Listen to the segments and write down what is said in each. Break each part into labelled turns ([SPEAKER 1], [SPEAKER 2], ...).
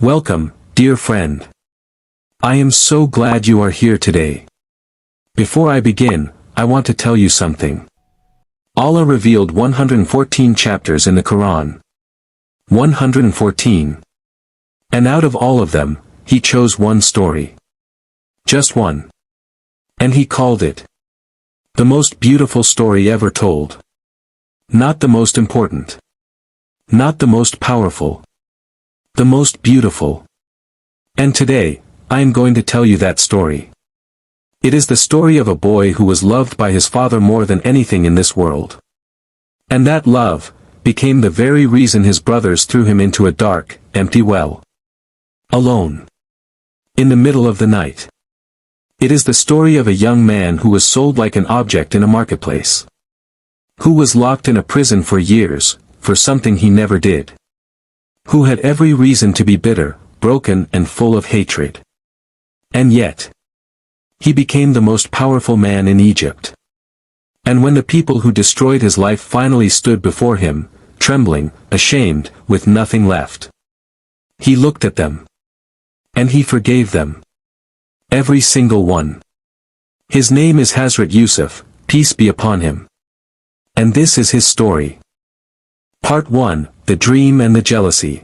[SPEAKER 1] Welcome, dear friend. I am so glad you are here today. Before I begin, I want to tell you something. Allah revealed 114 chapters in the Quran. 114. And out of all of them, He chose one story. Just one. And He called it the most beautiful story ever told. Not the most important. Not the most powerful. The most beautiful. And today, I am going to tell you that story. It is the story of a boy who was loved by his father more than anything in this world. And that love became the very reason his brothers threw him into a dark, empty well. Alone. In the middle of the night. It is the story of a young man who was sold like an object in a marketplace. Who was locked in a prison for years, for something he never did. Who had every reason to be bitter, broken and full of hatred. And yet, he became the most powerful man in Egypt. And when the people who destroyed his life finally stood before him, trembling, ashamed, with nothing left, he looked at them. And he forgave them. Every single one. His name is Hazrat Yusuf, peace be upon him. And this is his story. Part 1, The Dream and the Jealousy.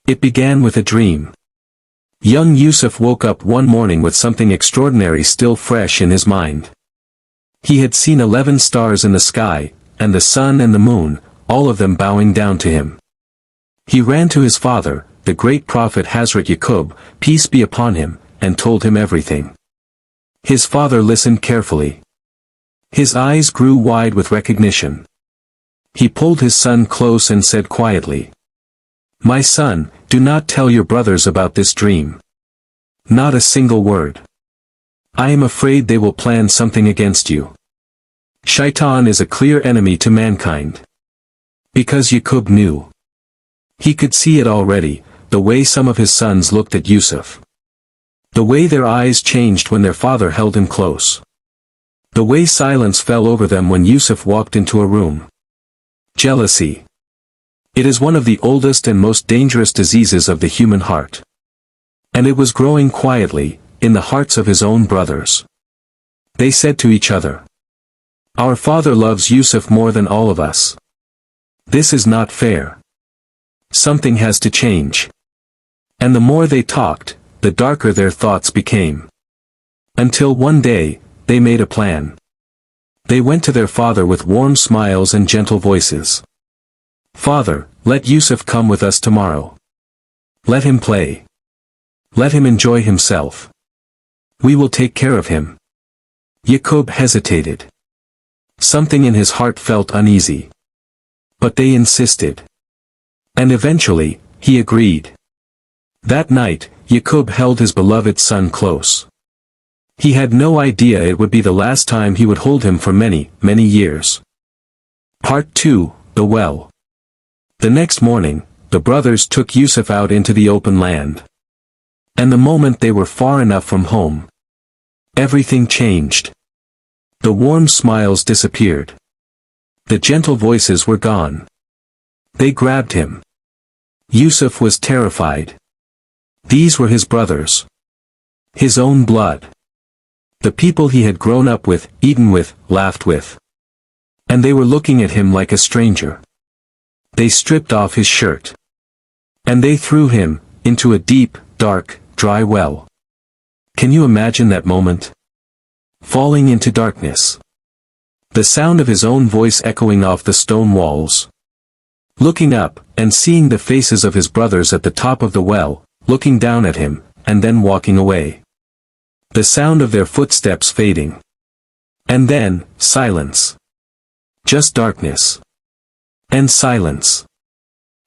[SPEAKER 1] It began with a dream. Young Yousuf woke up one morning with something extraordinary still fresh in his mind. He had seen 11 stars in the sky, and the sun and the moon, all of them bowing down to him. He ran to his father, the great prophet Hazrat Yusuf, peace be upon him, and told him everything. His father listened carefully. His eyes grew wide with recognition. He pulled his son close and said quietly, "My son, do not tell your brothers about this dream. Not a single word. I am afraid they will plan something against you. Shaitan is a clear enemy to mankind." Because Yaqub knew. He could see it already, the way some of his sons looked at Yusuf. The way their eyes changed when their father held him close. The way silence fell over them when Yusuf walked into a room. Jealousy. It is one of the oldest and most dangerous diseases of the human heart. And it was growing quietly, in the hearts of his own brothers. They said to each other, "Our father loves Yusuf more than all of us. This is not fair. Something has to change." And the more they talked, the darker their thoughts became. Until one day, they made a plan. They went to their father with warm smiles and gentle voices. "Father, let Yusuf come with us tomorrow. Let him play. Let him enjoy himself. We will take care of him." Yaqub hesitated. Something in his heart felt uneasy. But they insisted. And eventually, he agreed. That night, Yaqub held his beloved son close. He had no idea it would be the last time he would hold him for many, many years. Part 2, The Well. The next morning, the brothers took Yusuf out into the open land. And the moment they were far enough from home, everything changed. The warm smiles disappeared. The gentle voices were gone. They grabbed him. Yusuf was terrified. These were his brothers. His own blood. The people he had grown up with, eaten with, laughed with. And they were looking at him like a stranger. They stripped off his shirt. And they threw him into a deep, dark, dry well. Can you imagine that moment? Falling into darkness. The sound of his own voice echoing off the stone walls. Looking up, and seeing the faces of his brothers at the top of the well, looking down at him, and then walking away. The sound of their footsteps fading. And then, silence. Just darkness. And silence.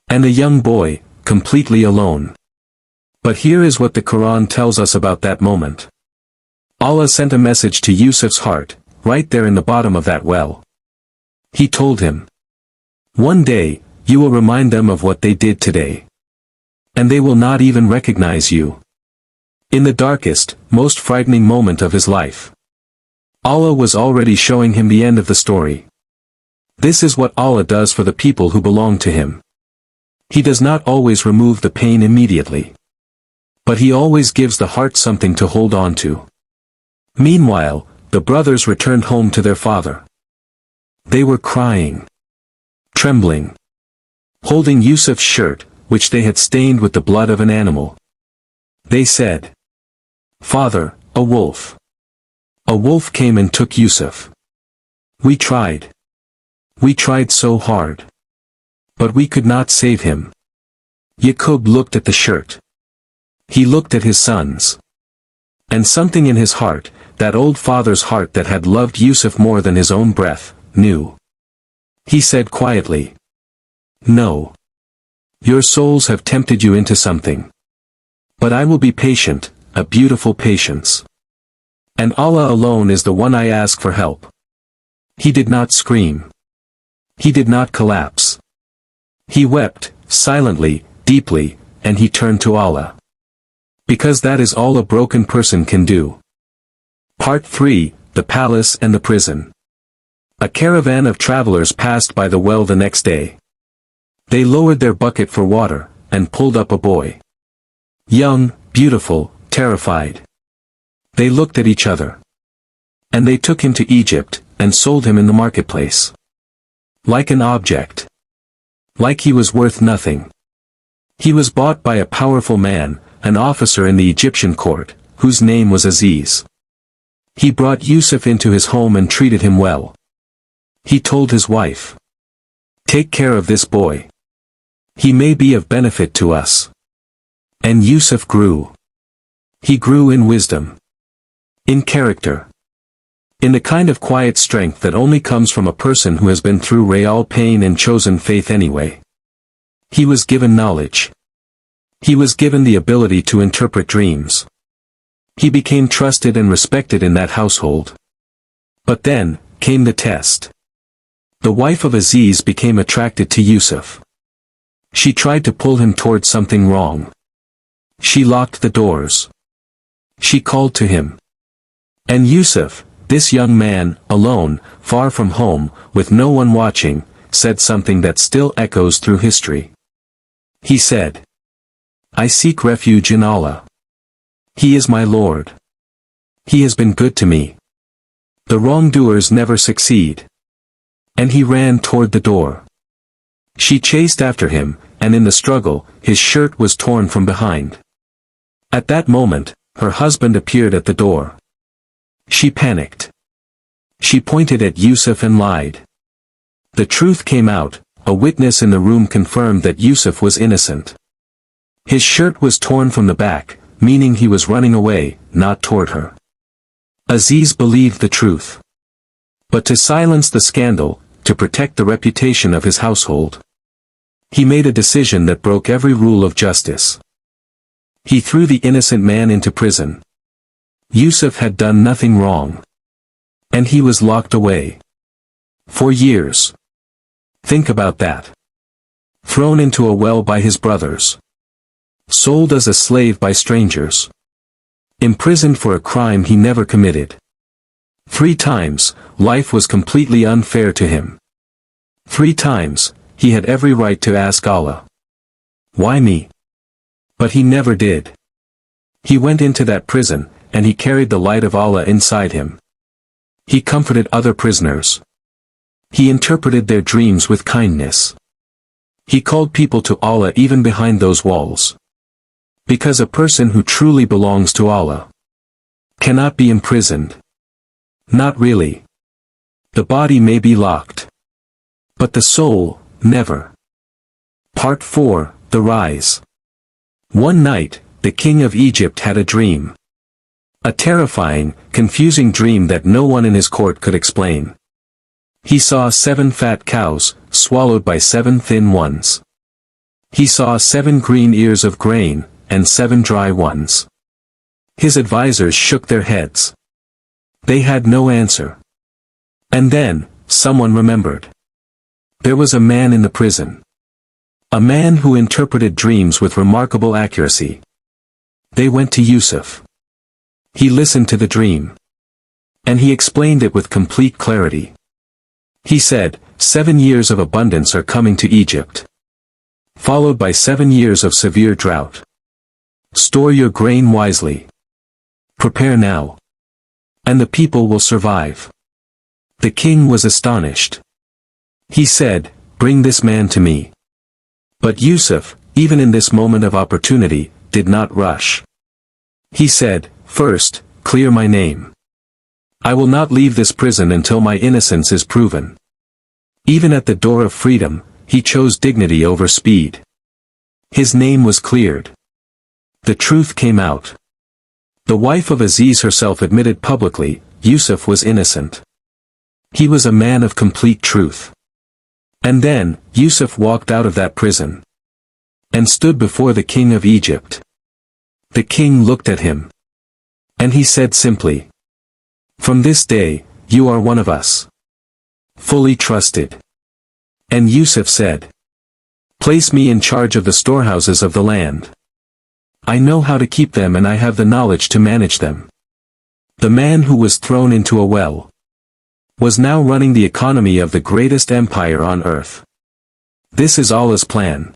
[SPEAKER 1] And a young boy, completely alone. But here is what the Quran tells us about that moment. Allah sent a message to Yusuf's heart, right there in the bottom of that well. He told him, "One day, you will remind them of what they did today. And they will not even recognize you." In the darkest, most frightening moment of his life, Allah was already showing him the end of the story. This is what Allah does for the people who belong to Him. He does not always remove the pain immediately. But he always gives the heart something to hold on to. Meanwhile, the brothers returned home to their father. They were crying, trembling, holding Yusuf's shirt, which they had stained with the blood of an animal. They said, "Father, a wolf. A wolf came and took Yusuf. We tried. We tried so hard. But we could not save him." Yaqub looked at the shirt. He looked at his sons. And something in his heart, that old father's heart that had loved Yusuf more than his own breath, knew. He said quietly, "No. Your souls have tempted you into something. But I will be patient, a beautiful patience. And Allah alone is the one I ask for help." He did not scream. He did not collapse. He wept, silently, deeply, and he turned to Allah. Because that is all a broken person can do. Part 3, The Palace and the Prison. A caravan of travelers passed by the well the next day. They lowered their bucket for water, and pulled up a boy. Young, beautiful, terrified. They looked at each other. And they took him to Egypt, and sold him in the marketplace. Like an object. Like he was worth nothing. He was bought by a powerful man, an officer in the Egyptian court, whose name was Aziz. He brought Yusuf into his home and treated him well. He told his wife, "Take care of this boy. He may be of benefit to us." And Yusuf grew. He grew in wisdom. In character. In the kind of quiet strength that only comes from a person who has been through real pain and chosen faith anyway. He was given knowledge. He was given the ability to interpret dreams. He became trusted and respected in that household. But then, came the test. The wife of Aziz became attracted to Yusuf. She tried to pull him towards something wrong. She locked the doors. She called to him. And Yusuf, this young man, alone, far from home, with no one watching, said something that still echoes through history. He said, "I seek refuge in Allah. He is my Lord. He has been good to me. The wrongdoers never succeed." And he ran toward the door. She chased after him, and in the struggle, his shirt was torn from behind. At that moment, her husband appeared at the door. She panicked. She pointed at Yusuf and lied. The truth came out. A witness in the room confirmed that Yusuf was innocent. His shirt was torn from the back, meaning he was running away, not toward her. Aziz believed the truth. But to silence the scandal, to protect the reputation of his household, he made a decision that broke every rule of justice. He threw the innocent man into prison. Yusuf had done nothing wrong. And he was locked away. For years. Think about that. Thrown into a well by his brothers. Sold as a slave by strangers. Imprisoned for a crime he never committed. 3 times, life was completely unfair to him. 3 times, he had every right to ask Allah, "Why me?" But he never did. He went into that prison, and he carried the light of Allah inside him. He comforted other prisoners. He interpreted their dreams with kindness. He called people to Allah even behind those walls. Because a person who truly belongs to Allah cannot be imprisoned. Not really. The body may be locked. But the soul, never. Part 4, The Rise. One night, the king of Egypt had a dream. A terrifying, confusing dream that no one in his court could explain. He saw 7 fat cows, swallowed by 7 thin ones. He saw 7 green ears of grain, and 7 dry ones. His advisors shook their heads. They had no answer. And then, someone remembered. There was a man in the prison. A man who interpreted dreams with remarkable accuracy. They went to Yusuf. He listened to the dream. And he explained it with complete clarity. He said, 7 years of abundance are coming to Egypt. followed by 7 years of severe drought. Store your grain wisely. Prepare now. And the people will survive. The king was astonished. He said, "Bring this man to me." But Yousuf, even in this moment of opportunity, did not rush. He said, "First, clear my name. I will not leave this prison until my innocence is proven." Even at the door of freedom, he chose dignity over speed. His name was cleared. The truth came out. The wife of Aziz herself admitted publicly, Yousuf was innocent. He was a man of complete truth. And then, Yousuf walked out of that prison. And stood before the king of Egypt. The king looked at him. And he said simply, "From this day, you are one of us. Fully trusted." And Yousuf said, "Place me in charge of the storehouses of the land. I know how to keep them and I have the knowledge to manage them." The man who was thrown into a well was now running the economy of the greatest empire on earth. This is Allah's plan.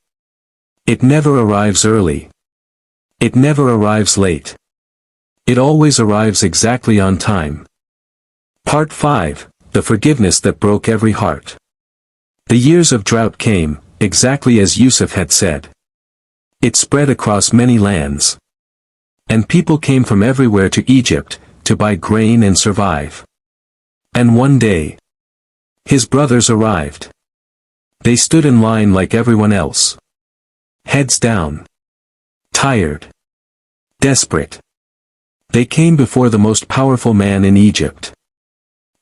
[SPEAKER 1] It never arrives early. It never arrives late. It always arrives exactly on time. Part 5, The Forgiveness That Broke Every Heart. The years of drought came, exactly as Yousuf had said. It spread across many lands. And people came from everywhere to Egypt, to buy grain and survive. And one day, his brothers arrived. They stood in line like everyone else. Heads down. Tired. Desperate. They came before the most powerful man in Egypt.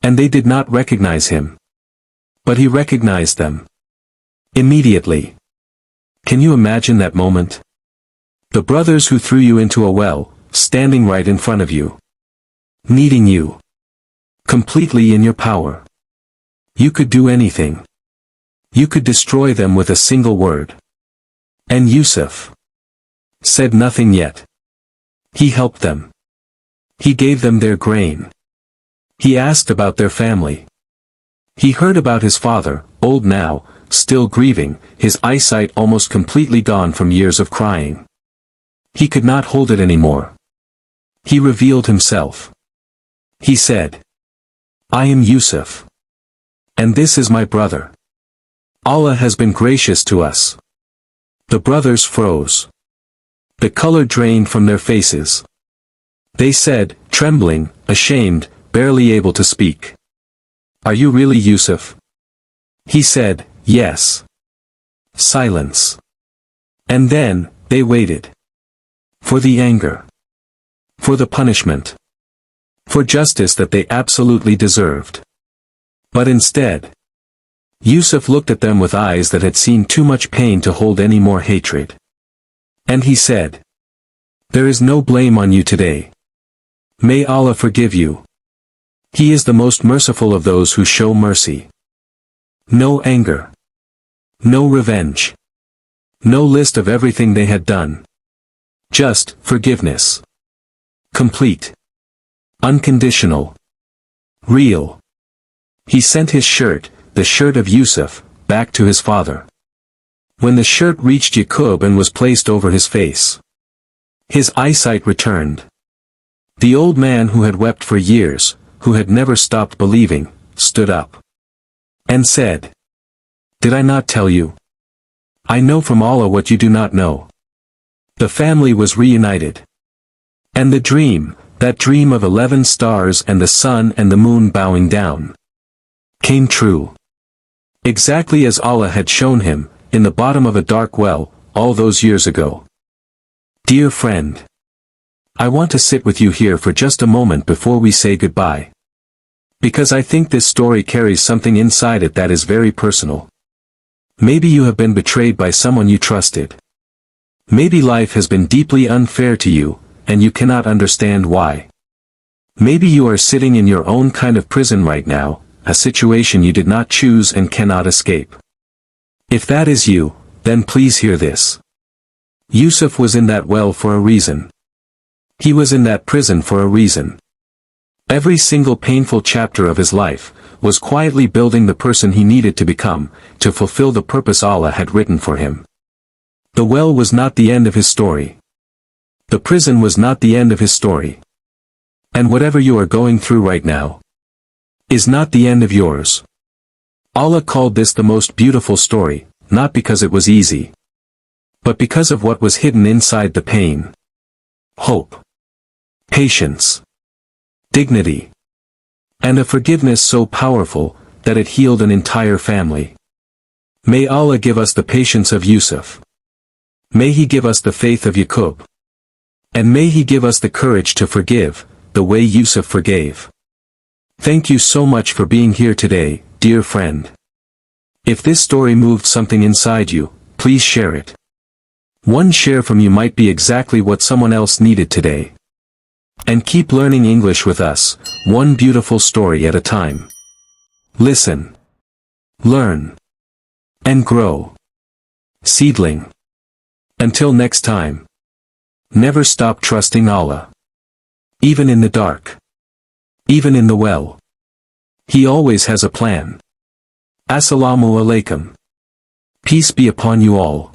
[SPEAKER 1] And they did not recognize him. But he recognized them. Immediately. Can you imagine that moment? The brothers who threw you into a well, standing right in front of you. Needing you. Completely in your power. You could do anything. You could destroy them with a single word. And Yousuf said nothing yet. He helped them. He gave them their grain. He asked about their family. He heard about his father, old now, still grieving, his eyesight almost completely gone from years of crying. He could not hold it anymore. He revealed himself. He said, "I am Yousuf. And this is my brother. Allah has been gracious to us." The brothers froze. The color drained from their faces. They said, trembling, ashamed, barely able to speak, "Are you really Yousuf?" He said, "Yes." Silence. And then, they waited. For the anger. For the punishment. For justice that they absolutely deserved. But instead, Yousuf looked at them with eyes that had seen too much pain to hold any more hatred. And he said, "There is no blame on you today. May Allah forgive you. He is the most merciful of those who show mercy." No anger. No revenge. No list of everything they had done. Just forgiveness. Complete. Unconditional. Real. He sent his shirt, the shirt of Yousuf, back to his father. When the shirt reached Yaqub and was placed over his face, his eyesight returned. The old man who had wept for years, who had never stopped believing, stood up. And said, "Did I not tell you? I know from Allah what you do not know." The family was reunited. And the dream, that dream of 11 stars and the sun and the moon bowing down, came true. Exactly as Allah had shown him, in the bottom of a dark well, all those years ago. Dear friend, I want to sit with you here for just a moment before we say goodbye. Because I think this story carries something inside it that is very personal. Maybe you have been betrayed by someone you trusted. Maybe life has been deeply unfair to you, and you cannot understand why. Maybe you are sitting in your own kind of prison right now, a situation you did not choose and cannot escape. If that is you, then please hear this. Yousuf was in that well for a reason. He was in that prison for a reason. Every single painful chapter of his life was quietly building the person he needed to become, to fulfill the purpose Allah had written for him. The well was not the end of his story. The prison was not the end of his story. And whatever you are going through right now is not the end of yours. Allah called this the most beautiful story, not because it was easy, but because of what was hidden inside the pain. Hope, patience, dignity, and a forgiveness so powerful that it healed an entire family. May Allah give us the patience of Yusuf. May He give us the faith of Yaqub. And may He give us the courage to forgive, the way Yusuf forgave. Thank you so much for being here today, dear friend. If this story moved something inside you, please share it. One share from you might be exactly what someone else needed today. And keep learning English with us, one beautiful story at a time. Listen, learn, and grow. Seedling. Until next time. Never stop trusting Allah. Even in the dark. Even in the well. He always has a plan. Assalamu alaikum. Peace be upon you all.